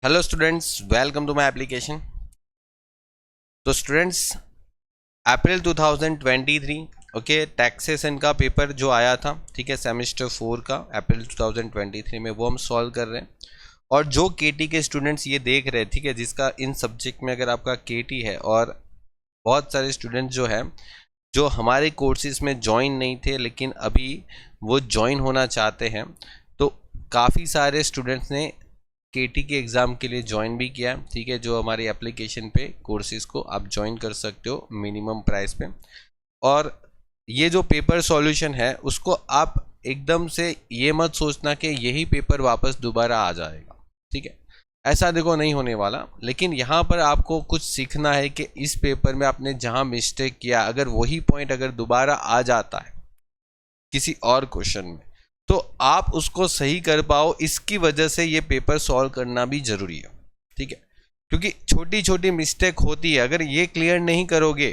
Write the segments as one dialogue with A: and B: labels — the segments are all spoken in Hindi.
A: Hello students, welcome to my application. तो स्टूडेंट्स, अप्रैल 2023 ओके टैक्सेशन का पेपर जो आया था, ठीक है, सेमेस्टर 4 का अप्रैल 2023 में वो हम सॉल्व कर रहे हैं। और जो केटी के स्टूडेंट्स ये देख रहे हैं, ठीक है, जिसका इन सब्जेक्ट में अगर आपका केटी है, और बहुत सारे स्टूडेंट्स जो है जो हमारे कोर्सेज में ज्वाइन नहीं थे लेकिन अभी वो ज्वाइन होना चाहते हैं, तो काफ़ी सारे स्टूडेंट्स ने केटी के एग्ज़ाम के लिए ज्वाइन भी किया, ठीक है। जो हमारी एप्लीकेशन पे कोर्सेज को आप ज्वाइन कर सकते हो मिनिमम प्राइस पे। और ये जो पेपर सॉल्यूशन है उसको आप एकदम से ये मत सोचना कि यही पेपर वापस दोबारा आ जाएगा, ठीक है, ऐसा देखो नहीं होने वाला। लेकिन यहाँ पर आपको कुछ सीखना है कि इस पेपर में आपने जहाँ मिस्टेक किया, अगर वही पॉइंट अगर दोबारा आ जाता है किसी और क्वेश्चन में, तो आप उसको सही कर पाओ। इसकी वजह से ये पेपर सॉल्व करना भी जरूरी है, ठीक है, क्योंकि छोटी छोटी मिस्टेक होती है। अगर ये क्लियर नहीं करोगे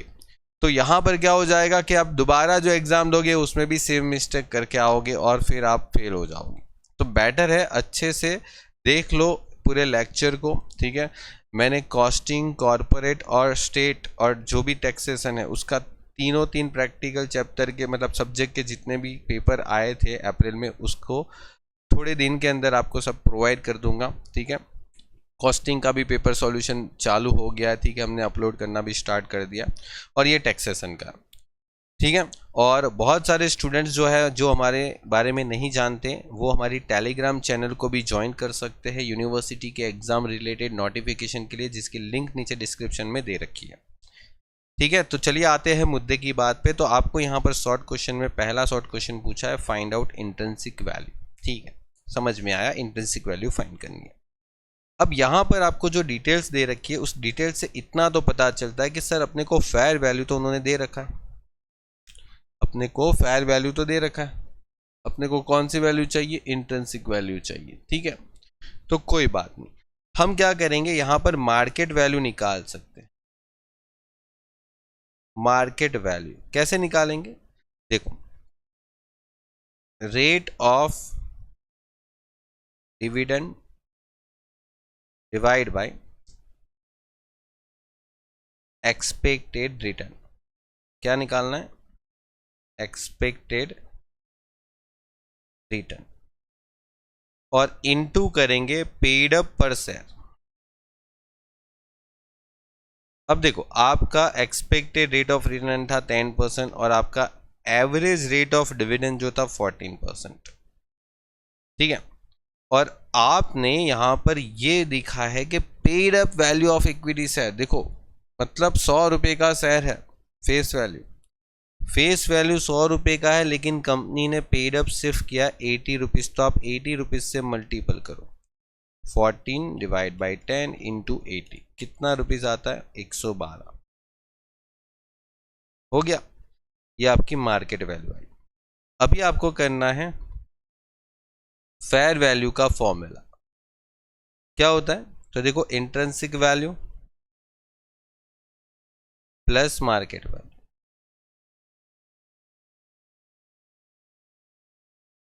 A: तो यहाँ पर क्या हो जाएगा कि आप दोबारा जो एग्ज़ाम दोगे उसमें भी सेम मिस्टेक करके आओगे और फिर आप फेल हो जाओगे। तो बेटर है अच्छे से देख लो पूरे लेक्चर को, ठीक है। मैंने कॉस्टिंग, कॉरपोरेट और स्टेट और जो भी टैक्सेशन है उसका तीन प्रैक्टिकल चैप्टर के मतलब सब्जेक्ट के जितने भी पेपर आए थे अप्रैल में, उसको थोड़े दिन के अंदर आपको सब प्रोवाइड कर दूंगा, ठीक है। कॉस्टिंग का भी पेपर सॉल्यूशन चालू हो गया है, ठीक है, हमने अपलोड करना भी स्टार्ट कर दिया। और ये टैक्सेशन का, ठीक है। और बहुत सारे स्टूडेंट्स जो है जो हमारे बारे में नहीं जानते, वो हमारी टेलीग्राम चैनल को भी ज्वाइन कर सकते हैं यूनिवर्सिटी के एग्ज़ाम रिलेटेड नोटिफिकेशन के लिए, जिसकी लिंक नीचे डिस्क्रिप्शन में दे रखी है, ठीक है। तो चलिए आते हैं मुद्दे की बात पे। तो आपको यहाँ पर शॉर्ट क्वेश्चन में पहला शॉर्ट क्वेश्चन पूछा है, फाइंड आउट इंट्रिंसिक वैल्यू, ठीक है, समझ में आया, इंट्रिंसिक वैल्यू फाइंड करनी है। अब यहाँ पर आपको जो डिटेल्स दे रखी है उस डिटेल्स से इतना तो पता चलता है कि सर अपने को फेयर वैल्यू तो उन्होंने दे रखा है, अपने को फेयर वैल्यू तो दे रखा है, अपने को कौन सी वैल्यू चाहिए, इंट्रिंसिक वैल्यू चाहिए, ठीक है। तो कोई बात नहीं, हम क्या करेंगे, यहाँ पर मार्केट वैल्यू निकाल सकते हैं। मार्केट वैल्यू कैसे निकालेंगे, देखो, rate of dividend divide by expected return. क्या निकालना है, एक्सपेक्टेड रिटर्न, और इनटू करेंगे पेड अप पर शेयर। अब देखो, आपका एक्सपेक्टेड रेट ऑफ रिटर्न था 10% और आपका एवरेज रेट ऑफ डिविडेंड जो था 14%, ठीक है। और आपने यहां पर ये दिखा है कि paid up value of equity share, देखो मतलब 100 रुपए का शेयर है, फेस वैल्यू, फेस वैल्यू 100 रुपए का है, लेकिन कंपनी ने पेड अप सिर्फ किया 80 रुपीज़। तो आप 80 रुपीज़ से मल्टीपल करो, 14 डिवाइड बाई 10 इंटू 80, कितना रुपीज़ आता है, 112 हो गया। ये आपकी मार्केट वैल्यू आई। अभी आपको करना है फेयर वैल्यू का फॉर्मूला। क्या होता है, तो देखो, intrinsic value plus market value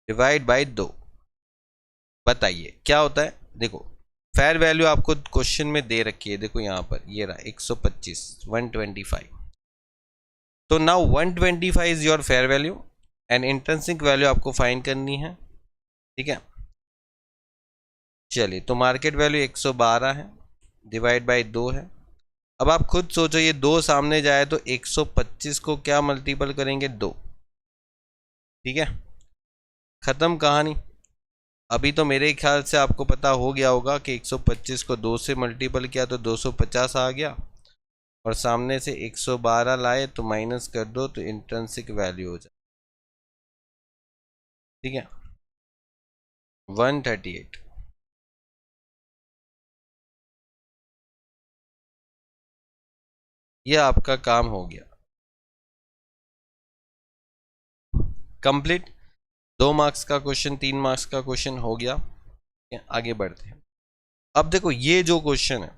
A: divide by 2। बताइए क्या होता है। देखो, फेयर वैल्यू आपको क्वेश्चन में दे रखी है, देखो यहाँ पर ये रहा 125, 125। तो now 125 is your fair value and intrinsic value आपको फाइंड करनी है, ठीक है। चलिए, तो मार्केट वैल्यू 112 है, डिवाइड बाई 2 है। अब आप खुद सोचो, ये 2 सामने जाए तो 125 को क्या मल्टीपल करेंगे, 2, ठीक है, खत्म कहानी। अभी तो मेरे ख्याल से आपको पता हो गया होगा कि 125 को 2 से मल्टीपल किया तो 250 आ गया, और सामने से 112 लाए तो माइनस कर दो तो इंट्रिंसिक वैल्यू हो जाए, ठीक है, 138। ये आपका काम हो गया कंप्लीट। 2 मार्क्स का क्वेश्चन, 3 मार्क्स का क्वेश्चन हो गया। आगे बढ़ते हैं। अब देखो, ये जो क्वेश्चन है,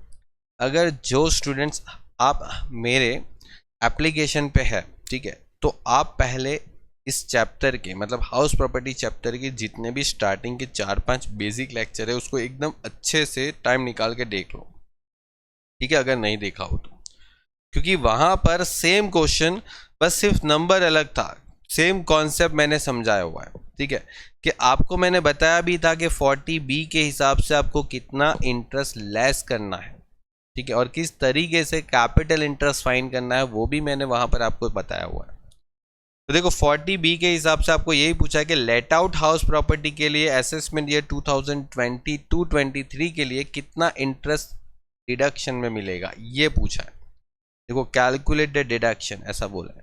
A: अगर जो स्टूडेंट्स आप मेरे एप्लीकेशन पे है, ठीक है, तो आप पहले इस चैप्टर के मतलब हाउस प्रॉपर्टी चैप्टर के जितने भी स्टार्टिंग के 4-5 बेसिक लेक्चर है उसको एकदम अच्छे से टाइम निकाल के देख लो, ठीक है, अगर नहीं देखा हो तो। क्योंकि वहां पर सेम क्वेश्चन, बस सिर्फ नंबर अलग था, सेम कॉन्सेप्ट मैंने समझाया हुआ है, ठीक है। कि आपको मैंने बताया भी था कि 40B के हिसाब से आपको कितना इंटरेस्ट लेस करना है, ठीक है, और किस तरीके से कैपिटल इंटरेस्ट फाइंड करना है वो भी मैंने वहां पर आपको बताया हुआ है। तो देखो 40B के हिसाब से आपको यही पूछा है कि लेट आउट हाउस प्रॉपर्टी के लिए असेसमेंट ईयर 2022-23 के लिए कितना इंटरेस्ट डिडक्शन में मिलेगा, ये पूछा है। देखो कैलकुलेट द डिडक्शन ऐसा बोला है,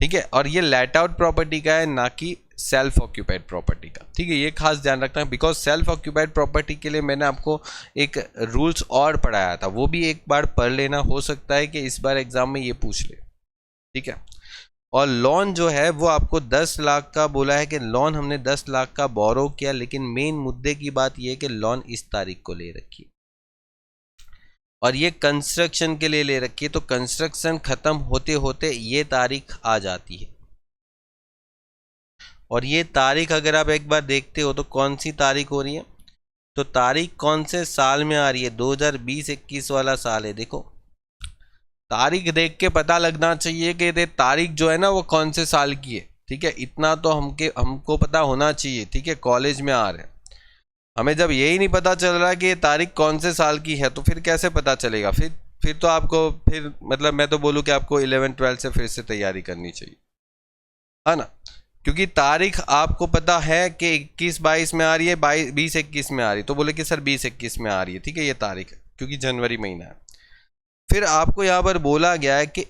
A: ठीक है। और ये लेट आउट प्रॉपर्टी का है, ना कि सेल्फ ऑक्यूपाइड प्रॉपर्टी का, ठीक है, ये खास ध्यान रखना है। बिकॉज सेल्फ ऑक्यूपाइड प्रॉपर्टी के लिए मैंने आपको एक रूल्स और पढ़ाया था, वो भी एक बार पढ़ लेना, हो सकता है कि इस बार एग्जाम में ये पूछ ले, ठीक है। और लोन जो है वो आपको 10 लाख का बोला है कि लोन हमने 10 लाख का बोरो किया, लेकिन मेन मुद्दे की बात ये है कि लोन इस तारीख को ले रखी है और ये कंस्ट्रक्शन के लिए ले रखी है, तो कंस्ट्रक्शन खत्म होते होते ये तारीख आ जाती है। और ये तारीख अगर आप एक बार देखते हो तो कौन सी तारीख हो रही है, तो तारीख कौन से साल में आ रही है, 2020-21 वाला साल है। देखो तारीख देख के पता लगना चाहिए कि तारीख जो है ना वो कौन से साल की है, ठीक है, इतना तो हमको पता होना चाहिए, ठीक है। कॉलेज में आ रहे हैं, हमें जब यही नहीं पता चल रहा कि ये तारीख कौन से साल की है तो फिर कैसे पता चलेगा। फिर तो आपको फिर मतलब मैं तो बोलूँ कि आपको 11-12 से फिर से तैयारी करनी चाहिए, है ना। क्योंकि तारीख आपको पता है कि 21-22 में आ रही है, 20-21 में आ रही है, तो बोले कि सर 20-21 में आ रही है, ठीक है, ये तारीख है क्योंकि जनवरी महीना है। फिर आपको यहाँ पर बोला गया है कि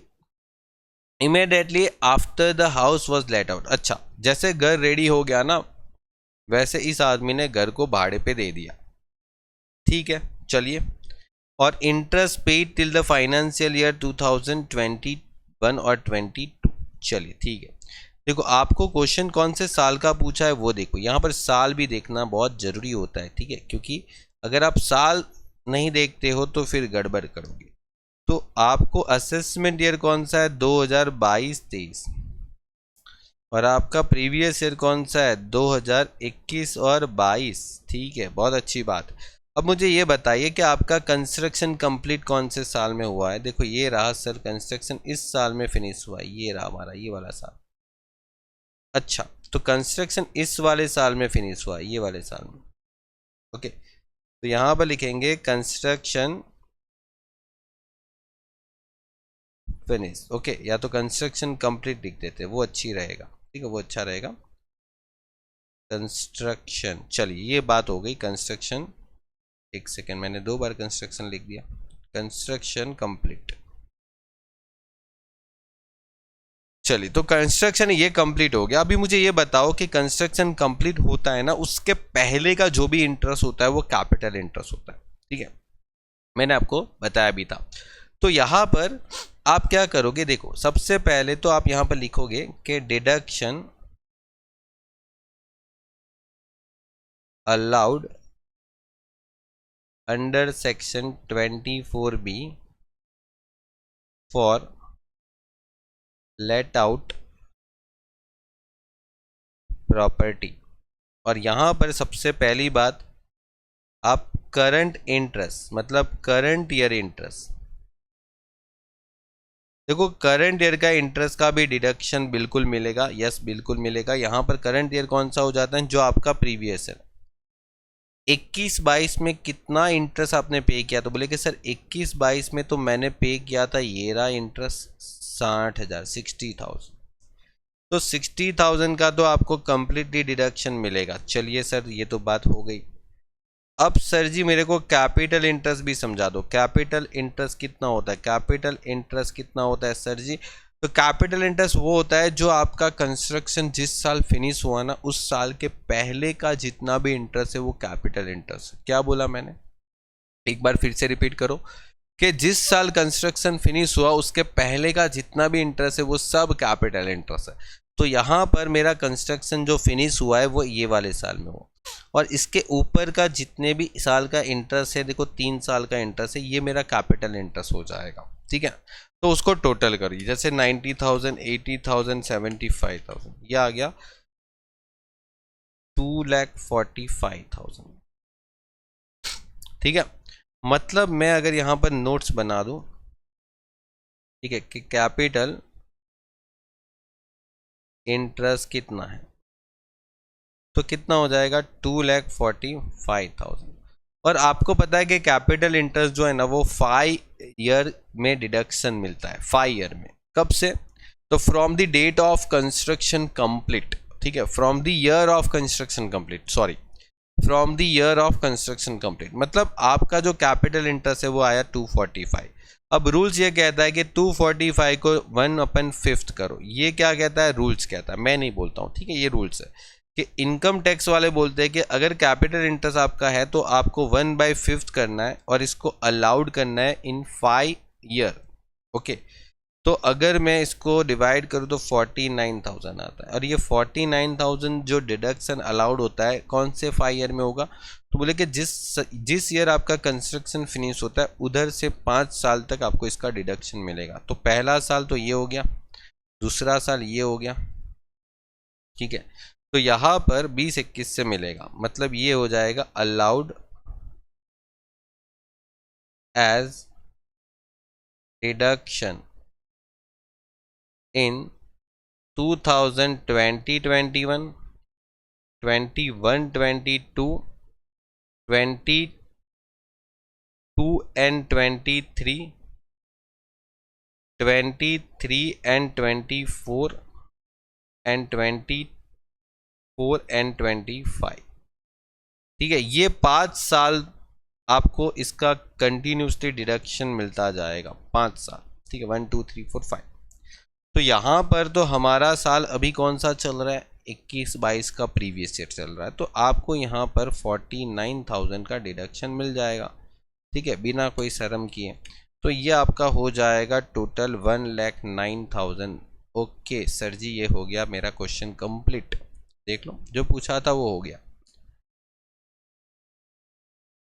A: immediately after the house was let out. अच्छा, जैसे घर रेडी हो गया ना वैसे इस आदमी ने घर को भाड़े पे दे दिया, ठीक है, चलिए। और interest paid till the financial year 2021 और 22, चलिए ठीक है। देखो आपको क्वेश्चन कौन से साल का पूछा है वो देखो, यहाँ पर साल भी देखना बहुत ज़रूरी होता है, ठीक है, क्योंकि अगर आप साल नहीं देखते हो तो फिर गड़बड़ करोगे। तो आपको असेसमेंट ईयर कौन सा है, 2022-23, और आपका प्रीवियस ईयर कौन सा है, 2021 और 22, ठीक है, बहुत अच्छी बात। अब मुझे ये बताइए कि आपका कंस्ट्रक्शन कंप्लीट कौन से साल में हुआ है। देखो ये रहा सर, कंस्ट्रक्शन इस साल में फिनिश हुआ है, ये रहा हमारा ये वाला साल। अच्छा, तो कंस्ट्रक्शन इस वाले साल में फिनिश हुआ है, ये वाले साल में, ओके। तो यहाँ पर लिखेंगे कंस्ट्रक्शन फिनिश, ओके, या तो कंस्ट्रक्शन कंप्लीट लिख देते, वो अच्छी रहेगा, ठीक है, वो अच्छा रहेगा। कंस्ट्रक्शन, चलिए ये बात हो गई कंस्ट्रक्शन, एक सेकेंड मैंने 2 बार कंस्ट्रक्शन लिख दिया, कंस्ट्रक्शन कंप्लीट। चलिए तो कंस्ट्रक्शन ये कंप्लीट हो गया। अभी मुझे ये बताओ कि कंस्ट्रक्शन कंप्लीट होता है ना, उसके पहले का जो भी इंटरेस्ट होता है वो कैपिटल इंटरेस्ट होता है, ठीक है, मैंने आपको बताया भी था। तो यहाँ पर आप क्या करोगे, देखो सबसे पहले तो आप यहाँ पर लिखोगे कि deduction allowed under section 24B for let out property. और यहाँ पर सबसे पहली बात आप करंट इंटरेस्ट मतलब करंट ईयर इंटरेस्ट, देखो करंट ईयर का इंटरेस्ट का भी डिडक्शन बिल्कुल मिलेगा, यस बिल्कुल मिलेगा। यहाँ पर करंट ईयर कौन सा हो जाता है, जो आपका प्रीवियस है। 21-22 में कितना इंटरेस्ट आपने पे किया, तो बोले कि सर 21-22 में तो मैंने पे किया था ये रहा इंटरेस्ट 60,000, 60,000, तो 60,000 का तो आपको कंप्लीटली डिडक्शन मिलेगा। चलिए सर ये तो बात हो गई। अब सर जी मेरे को कैपिटल इंटरेस्ट भी समझा दो, कैपिटल इंटरेस्ट कितना होता है, कैपिटल इंटरेस्ट कितना होता है सर जी। तो कैपिटल इंटरेस्ट वो होता है जो आपका कंस्ट्रक्शन जिस साल फिनिश हुआ ना उस साल के पहले का जितना भी इंटरेस्ट है वो कैपिटल इंटरेस्ट। क्या बोला मैंने, एक बार फिर से रिपीट करो कि जिस साल कंस्ट्रक्शन फिनिश हुआ उसके पहले का जितना भी इंटरेस्ट है वो सब कैपिटल इंटरेस्ट है। तो यहाँ पर मेरा कंस्ट्रक्शन जो फिनिश हुआ है वो ये वाले साल में हुआ, और इसके ऊपर का जितने भी साल का इंटरेस्ट है, देखो 3 साल का इंटरेस्ट है, ये मेरा कैपिटल इंटरेस्ट हो जाएगा, ठीक है। तो उसको टोटल करिए, जैसे 90,000, 80,000, 75,000, ये आ गया 2,45,000। ठीक है, मतलब मैं अगर यहाँ पर नोट्स बना दूं, ठीक है, कि कैपिटल इंटरेस्ट कितना है, तो कितना हो जाएगा 2,45,000। और आपको पता है कि कैपिटल इंटरेस्ट जो है ना वो 5 ईयर में डिडक्शन मिलता है, 5 ईयर में। कब से? तो from the date of construction complete, ठीक है, from the year of construction complete, sorry, from the year of construction complete. मतलब आपका जो कैपिटल इंटरेस्ट है वो आया 245। अब रूल्स ये कहता है कि 245 को 1/5 करो। ये क्या कहता है? रूल्स कहता है, मैं नहीं बोलता हूँ, ठीक है, ये रूल्स है कि इनकम टैक्स वाले बोलते हैं कि अगर कैपिटल इंटरेस्ट आपका है तो आपको 1/5 करना है और इसको अलाउड करना है इन 5 ईयर। ओके, तो अगर मैं इसको डिवाइड करूँ तो 49,000 आता है। और ये 49,000 जो डिडक्शन अलाउड होता है कौन से 5 ईयर में होगा? तो बोले कि जिस ईयर आपका कंस्ट्रक्शन फिनिश होता है उधर से 5 साल तक आपको इसका डिडक्शन मिलेगा। तो पहला साल तो ये हो गया, दूसरा साल ये हो गया, ठीक है। तो यहाँ पर 20-21 से मिलेगा, मतलब ये हो जाएगा allowed as deduction in 2020, 21, 21, 22, 22 and 23, 23 and 24 and 24 and 25। ठीक है, ये 5 साल आपको इसका कंटिन्यूसली डिडक्शन मिलता जाएगा, 5 साल, ठीक है, 1 2 3 4 5। तो यहाँ पर तो हमारा साल अभी कौन सा चल रहा है? 21-22 का प्रीवियस ईयर चल रहा है। तो आपको यहाँ पर 49,000 का डिडक्शन मिल जाएगा, ठीक है, बिना कोई शर्म किए। तो ये आपका हो जाएगा टोटल 1,09,000। ओके सर जी, ये हो गया मेरा क्वेश्चन कंप्लीट। देख लो, जो पूछा था वो हो गया।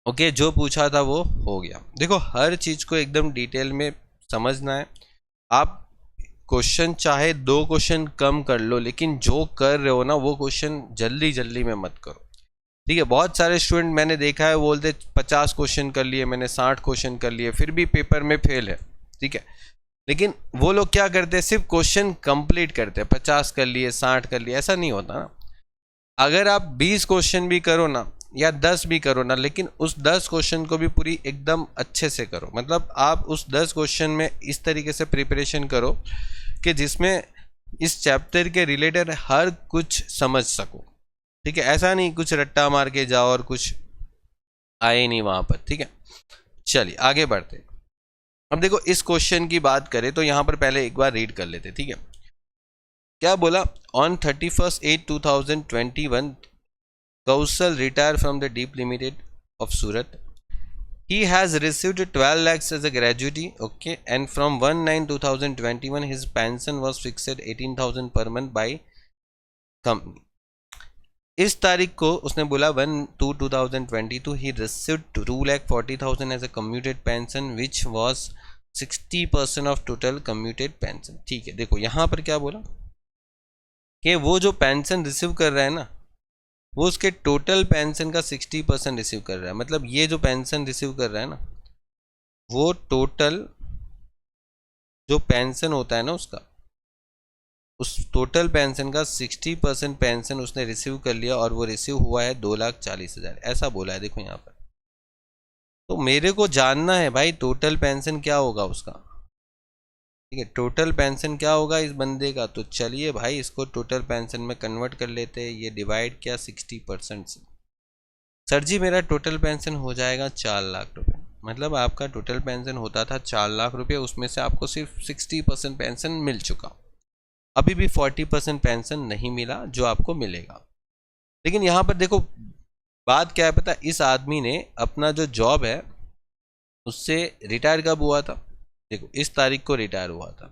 A: ओके, जो पूछा था वो हो गया। देखो, हर चीज़ को एकदम डिटेल में समझना है। आप क्वेश्चन चाहे 2 क्वेश्चन कम कर लो, लेकिन जो कर रहे हो ना वो क्वेश्चन जल्दी जल्दी में मत करो, ठीक है। बहुत सारे स्टूडेंट मैंने देखा है बोलते 50 क्वेश्चन कर लिए मैंने, 60 क्वेश्चन कर लिए, फिर भी पेपर में फेल है, ठीक है। लेकिन वो लोग क्या करते हैं? सिर्फ क्वेश्चन कंप्लीट करते हैं, 50 कर लिए, 60 कर लिए, ऐसा नहीं होता ना। अगर आप 20 क्वेश्चन भी करो ना या 10 भी करो ना, लेकिन उस 10 क्वेश्चन को भी पूरी एकदम अच्छे से करो। मतलब आप उस 10 क्वेश्चन में इस तरीके से प्रिपरेशन करो कि जिसमें इस चैप्टर के रिलेटेड हर कुछ समझ सको, ठीक है। ऐसा नहीं कुछ रट्टा मार के जाओ और कुछ आए नहीं वहां पर, ठीक है। चलिए आगे बढ़ते। अब देखो, इस क्वेश्चन की बात करें तो यहां पर पहले एक बार रीड कर लेते, ठीक है। क्या बोला? On 31st 8 2021 Kaushal retire from the deep limited of Surat. He has received 12 lakhs as a gratuity, okay, and from 1/9/2021 his pension was fixed at 18,000 per month by company. इस तारीख को उसने बोला 1/2/2022 he received 2,40,000 as a commuted pension which was 60% of total commuted pension। ठीक है, देखो यहाँ पर क्या बोला कि वो जो पेंशन रिसीव कर रहा है ना वो उसके टोटल पेंशन का 60% रिसीव कर रहा है। मतलब ये जो पेंशन रिसीव कर रहा है ना वो टोटल जो पेंशन होता है ना उसका, उस टोटल पेंशन का 60% पेंशन उसने रिसीव कर लिया और वो रिसीव हुआ है 2,40,000, ऐसा बोला है। देखो यहाँ पर, तो मेरे को जानना है भाई टोटल पेंशन क्या होगा उसका, ठीक है, टोटल पेंशन क्या होगा इस बंदे का। तो चलिए भाई इसको टोटल पेंशन में कन्वर्ट कर लेते हैं। ये डिवाइड किया 60% से। सर जी मेरा टोटल पेंशन हो जाएगा 4 लाख रुपए। मतलब आपका टोटल पेंशन होता था 4 लाख रुपए, उसमें से आपको सिर्फ 60% पेंशन मिल चुका, अभी भी 40% पेंशन नहीं मिला जो आपको मिलेगा। लेकिन यहाँ पर देखो बात क्या है पता, इस आदमी ने अपना जो जॉब है उससे रिटायर कब हुआ था? देखो इस तारीख को रिटायर हुआ था,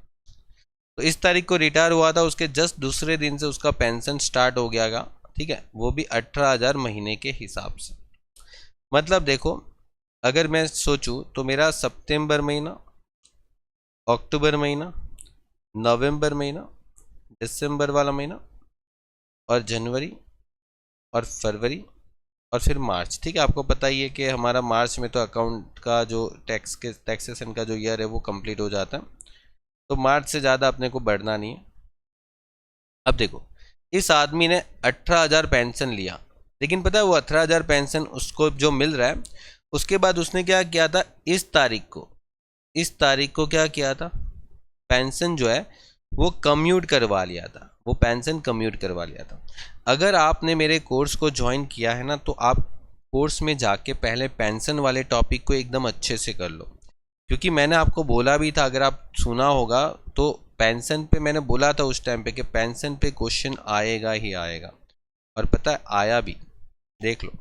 A: तो इस तारीख को रिटायर हुआ था, उसके जस्ट दूसरे दिन से उसका पेंशन स्टार्ट हो गया, ठीक है, वो भी 18,000 महीने के हिसाब से। मतलब देखो अगर मैं सोचूं तो मेरा सितंबर महीना अक्टूबर महीना, नवंबर महीना, दिसंबर वाला महीना, और जनवरी, और फरवरी, और फिर मार्च। ठीक है, आपको पता ही है कि हमारा मार्च में तो अकाउंट का जो टैक्सेशन का जो ईयर है वो कंप्लीट हो जाता है, तो मार्च से ज़्यादा अपने को बढ़ना नहीं है। अब देखो, इस आदमी ने 18,000 पेंशन लिया, लेकिन पता है वो 18,000 पेंशन उसको जो मिल रहा है, उसके बाद उसने क्या किया था, इस तारीख को क्या किया था, पेंशन जो है वो कम्यूट करवा लिया था, वो पेंशन कम्यूट करवा लिया था। अगर आपने मेरे कोर्स को ज्वाइन किया है ना, तो आप कोर्स में जाके पहले पेंशन वाले टॉपिक को एकदम अच्छे से कर लो, क्योंकि मैंने आपको बोला भी था, अगर आप सुना होगा तो पेंशन पे मैंने बोला था उस टाइम पे कि पेंशन पे क्वेश्चन आएगा ही आएगा, और पता है आया भी, देख लो।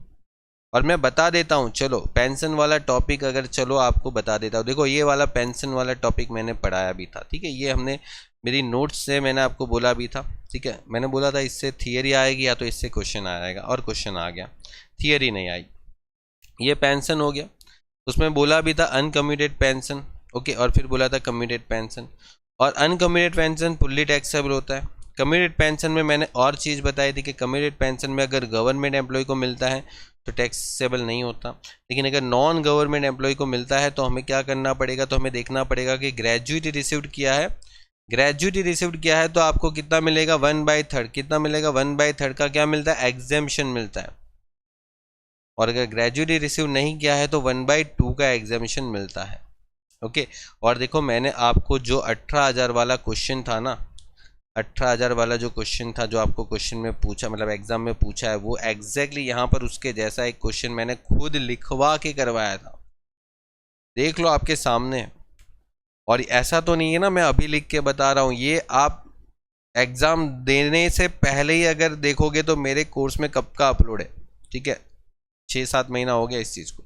A: और मैं बता देता हूँ, चलो पेंशन वाला टॉपिक अगर चलो आपको बता देता हूँ। देखो ये वाला पेंशन वाला टॉपिक मैंने पढ़ाया भी था, ठीक है, ये हमने मेरी नोट्स से मैंने आपको बोला भी था, ठीक है, मैंने बोला था इससे थियरी आएगी या तो इससे क्वेश्चन आएगा, और क्वेश्चन आ गया, थियरी नहीं आई। ये पेंशन हो गया, उसमें बोला भी था अनकम्यूटेड पेंशन, ओके, और फिर बोला था कम्यूटेड पेंशन। और अनकम्यूटेड पेंशन फुल्ली टैक्सेबल होता है। कम्यूटेड पेंशन में मैंने और चीज़ बताई थी कि कम्यूटेड पेंशन में अगर गवर्नमेंट एम्प्लॉय को मिलता है तो टैक्सेबल नहीं होता, लेकिन अगर नॉन गवर्नमेंट एम्प्लॉय को मिलता है तो हमें क्या करना पड़ेगा, तो हमें देखना पड़ेगा कि ग्रेजुएटी रिसीव्ड किया है, ग्रेजुएटी रिसीव्ड किया है तो आपको कितना मिलेगा, 1/3, कितना मिलेगा, 1/3 का क्या मिलता है, एग्जेम्पशन मिलता है। और अगर ग्रेजुएटी रिसीव नहीं किया है तो 1/2 का एग्जामिशन मिलता है, ओके। और देखो मैंने आपको जो 18,000 वाला क्वेश्चन था ना, 18,000 वाला जो क्वेश्चन था, जो आपको क्वेश्चन में पूछा, मतलब एग्जाम में पूछा है, वो एग्जैक्टली यहाँ पर उसके जैसा एक क्वेश्चन मैंने खुद लिखवा के करवाया था, देख लो आपके सामने। और ऐसा तो नहीं है ना मैं अभी लिख के बता रहा हूँ, ये आप एग्ज़ाम देने से पहले ही अगर देखोगे तो मेरे कोर्स में कब का अपलोड है, ठीक है, 6-7 महीना हो गया इस चीज़ को।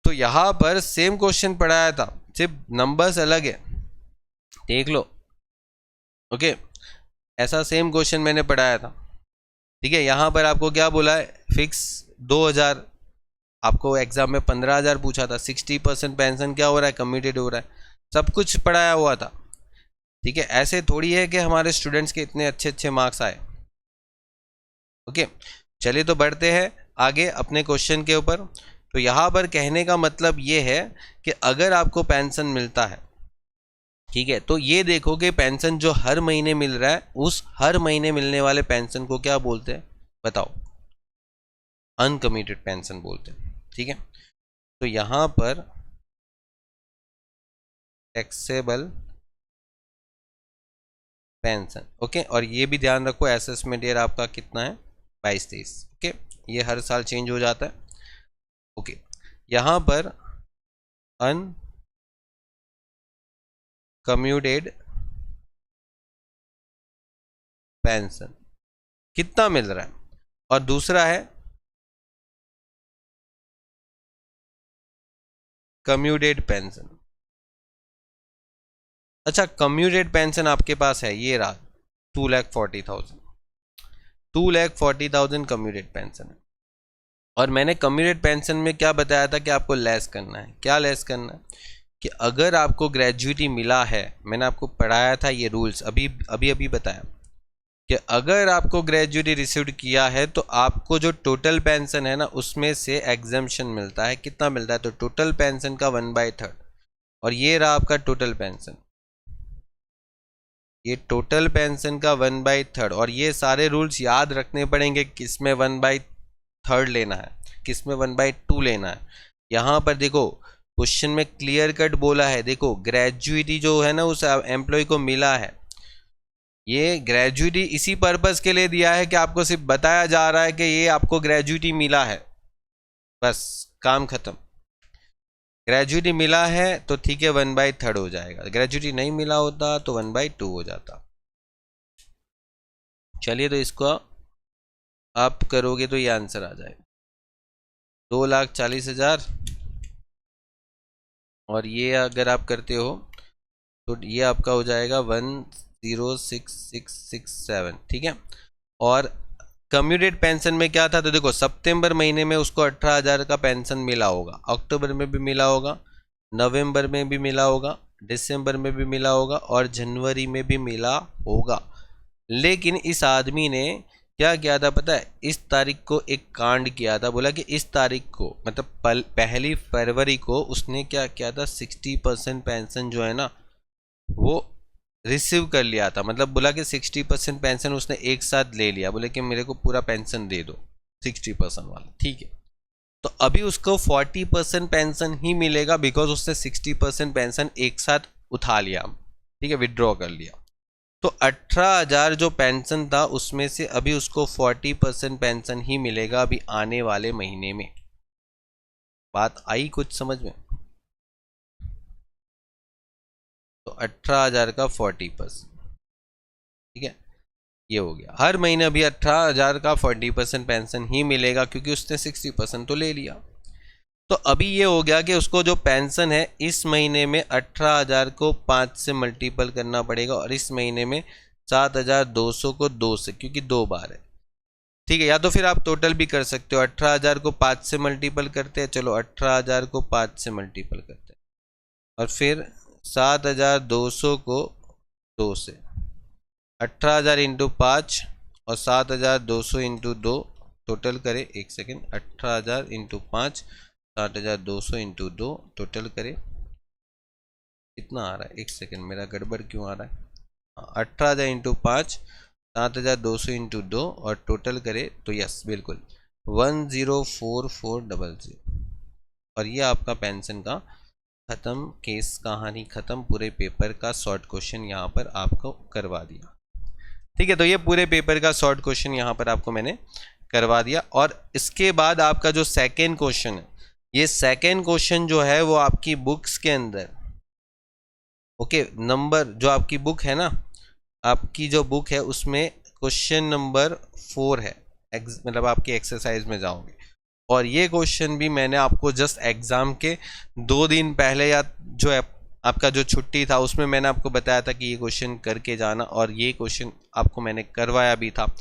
A: तो यहाँ पर सेम क्वेश्चन पढ़ाया था, सिर्फ नंबर्स अलग है, देख लो, ओके। ऐसा सेम क्वेश्चन मैंने पढ़ाया था, ठीक है। यहाँ पर आपको क्या बोला है, फिक्स 2,000, आपको एग्जाम में 15,000 पूछा था, 60% पेंशन क्या हो रहा है, कम्यूटेड हो रहा है, सब कुछ पढ़ाया हुआ था, ठीक है। ऐसे थोड़ी है कि हमारे स्टूडेंट्स के इतने अच्छे अच्छे मार्क्स आए, ओके। चलिए तो बढ़ते हैं आगे अपने क्वेश्चन के ऊपर। तो यहाँ पर कहने का मतलब ये है कि अगर आपको पेंशन मिलता है, ठीक है, तो ये देखो कि पेंशन जो हर महीने मिल रहा है, उस हर महीने मिलने वाले पेंशन को क्या बोलते हैं, बताओ, अनकम्यूटेड पेंशन बोलते हैं, ठीक है। तो यहाँ पर टैक्सेबल पेंशन, ओके। और ये भी ध्यान रखो असेसमेंट ईयर आपका कितना है, 22-23, ओके, ये हर साल चेंज हो जाता है, ओके। यहाँ पर अनकम्यूटेड पेंशन कितना मिल रहा है, और दूसरा है कम्यूटेड पेंशन। अच्छा, कम्यूटेड पेंशन आपके पास है, ये रहा 2,40,000, 2,40,000 कम्यूटेड पेंशन है। और मैंने कम्यूटेड पेंशन में क्या बताया था कि आपको लेस करना है, क्या लेस करना है, कि अगर आपको ग्रेजुएटी मिला है, मैंने आपको पढ़ाया था ये रूल्स, अभी अभी बताया कि अगर आपको ग्रेजुएटी रिसीव्ड किया है तो आपको जो टोटल पेंशन है ना, उसमें से एग्जम्पशन मिलता है, कितना मिलता है, तो टोटल पेंशन का 1/3, और ये रहा आपका टोटल पेंशन, ये टोटल पेंशन का 1/3। और ये सारे रूल्स याद रखने पड़ेंगे, किसमें 1/3 लेना है, किसमें 1/2 लेना है। यहाँ पर देखो क्वेश्चन में क्लियर कट बोला है, देखो ग्रेजुएटी जो है ना उस एम्प्लॉय को मिला है, ये ग्रेजुएटी इसी पर्पस के लिए दिया है कि आपको सिर्फ बताया जा रहा है कि ये आपको ग्रेजुएटी मिला है, बस काम खत्म। ग्रेजुएटी मिला है तो ठीक है 1/3 हो जाएगा, ग्रेजुएटी नहीं मिला होता तो 1/2 हो जाता। चलिए तो इसको आप करोगे तो ये आंसर आ जाएगा 2,40,000, और ये अगर आप करते हो तो ये आपका हो जाएगा 1,06,667, ठीक है। और कम्यूटेड पेंशन में क्या था, तो देखो सितंबर महीने में उसको 18,000 का पेंशन मिला होगा, अक्टूबर में भी मिला होगा, नवंबर में भी मिला होगा, दिसंबर में भी मिला होगा और जनवरी में भी मिला होगा। लेकिन इस आदमी ने क्या किया था पता है, इस तारीख को एक कांड किया था। बोला कि इस तारीख को मतलब 1 फरवरी को उसने क्या किया था, 60% पेंशन जो है ना वो रिसीव कर लिया था। मतलब बोला कि 60% पेंशन उसने एक साथ ले लिया। बोले कि मेरे को पूरा पेंशन दे दो 60% वाला, ठीक है। तो अभी उसको 40% पेंशन ही मिलेगा, बिकॉज उसने 60% पेंशन एक साथ उठा लिया, ठीक है, विड्रॉ कर लिया। तो 18,000 जो पेंशन था उसमें से अभी उसको 40% पेंशन ही मिलेगा अभी आने वाले महीने में। बात आई कुछ समझ में? तो 18,000 का 40%, ठीक है, ये हो गया। हर महीने अभी 18,000 का 40% पेंशन ही मिलेगा क्योंकि उसने 60% तो ले लिया। तो अभी ये हो गया कि उसको जो पेंशन है इस महीने में 18,000 को 5 से मल्टीपल करना पड़ेगा और इस महीने में 7,200 को 2 से, क्योंकि 2 बार है, ठीक है। या तो फिर आप टोटल भी कर सकते हो, 18,000 को 5 से मल्टीपल करते हैं, चलो 18,000 को 5 से मल्टीपल करते हैं और फिर 7,200 को 2 से, 18,000 इंटू 5 और 7,200 इंटू 2, टोटल करें, एक सेकेंड, 18,000 इंटू 5, 7,200 इंटू 2, टोटल करें कितना आ रहा है, एक सेकेंड, मेरा गड़बड़ क्यों आ रहा है, 18,000 इंटू 5, 7,200 इंटू 2 और टोटल करें तो यस बिल्कुल 104400। और ये आपका पेंशन का ख़त्म, केस कहानी ख़त्म, पूरे पेपर का शॉर्ट क्वेश्चन यहाँ पर आपको करवा दिया, ठीक है। तो ये पूरे पेपर का शॉर्ट क्वेश्चन यहाँ पर आपको मैंने करवा दिया। और इसके बाद आपका जो सेकेंड क्वेश्चन है, ये सेकेंड क्वेश्चन जो है वो आपकी बुक्स के अंदर, ओके, नंबर जो आपकी बुक है ना, आपकी जो बुक है उसमें क्वेश्चन नंबर 4 है, मतलब आपकी एक्सरसाइज में जाओगे। और ये क्वेश्चन भी मैंने आपको जस्ट एग्ज़ाम के 2 दिन पहले, या जो है आपका जो छुट्टी था उसमें मैंने आपको बताया था कि ये क्वेश्चन करके जाना, और ये क्वेश्चन आपको मैंने करवाया भी था।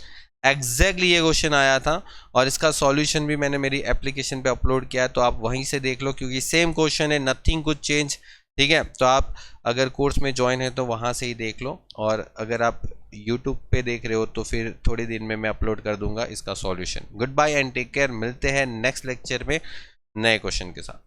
A: एग्जैक्टली ये क्वेश्चन आया था और इसका सॉल्यूशन भी मैंने मेरी एप्लीकेशन पे अपलोड किया है, तो आप वहीं से देख लो क्योंकि सेम क्वेश्चन है, नथिंग कुछ चेंज, ठीक है। तो आप अगर कोर्स में ज्वाइन है तो वहाँ से ही देख लो, और अगर आप यूट्यूब पे देख रहे हो तो फिर थोड़ी दिन में मैं अपलोड कर दूंगा इसका solution. Good bye and take care, मिलते हैं नेक्स्ट लेक्चर में नए क्वेश्चन के साथ।